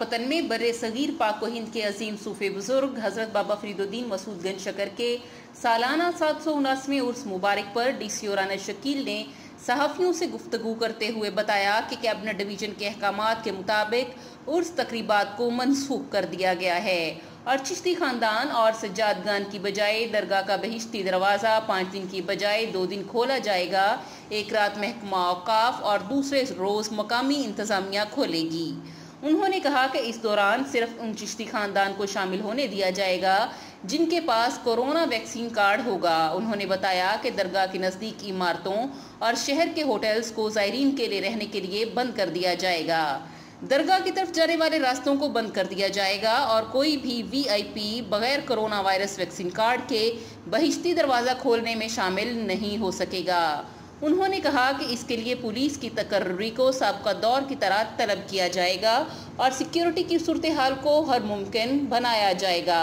पाकपतन में बर्रे सगीर पाक व हिंद के अजीम सूफे बुजुर्ग हजरत बाबा फरीदुद्दीन मसूद गंज शकर के सालाना 779वें उर्स मुबारक पर DC औराना शकील ने सहाफ़ियों से गुफ्तगू करते हुए बताया कि कैबिनेट डिवीजन के अहकामात के मुताबिक उर्स तकरीबात को मनसूख कर दिया गया है और चिश्ती खानदान और सज्जादगान की बजाय दरगाह का बहिश्ती दरवाज़ा 5 दिन की बजाय 2 दिन खोला जाएगा। एक रात महकमा औकाफ और दूसरे रोज़ मकामी इंतज़ामिया खोलेगी। उन्होंने कहा कि इस दौरान सिर्फ उन चिश्ती खानदान को शामिल होने दिया जाएगा जिनके पास कोरोना वैक्सीन कार्ड होगा। उन्होंने बताया कि दरगाह के नज़दीक इमारतों और शहर के होटल्स को ज़ायरीन के लिए रहने के लिए बंद कर दिया जाएगा। दरगाह की तरफ जाने वाले रास्तों को बंद कर दिया जाएगा और कोई भी VIP बगैर कोरोना वायरस वैक्सीन कार्ड के बहिश्ती दरवाज़ा खोलने में शामिल नहीं हो सकेगा। उन्होंने कहा कि इसके लिए पुलिस की तकर्री को साबका दौर की तरह तलब किया जाएगा और सिक्योरिटी की सूरत हाल को हर मुमकिन बनाया जाएगा।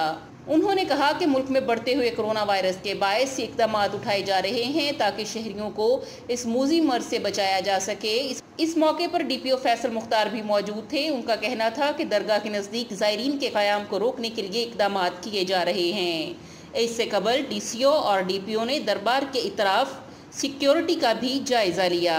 उन्होंने कहा कि मुल्क में बढ़ते हुए कोरोना वायरस के बायस इक़दाम उठाए जा रहे हैं ताकि शहरियों को इस मूजी मर्ज से बचाया जा सके। इस मौके पर DPO फैसल मुख्तार भी मौजूद थे। उनका कहना था कि दरगाह के नज़दीक ज़ायरीन के क़याम को रोकने के लिए इक़दाम किए जा रहे हैं। इससे कबल DCO और DPO ने दरबार के इतराफ़ सिक्योरिटी का भी जायज़ा लिया।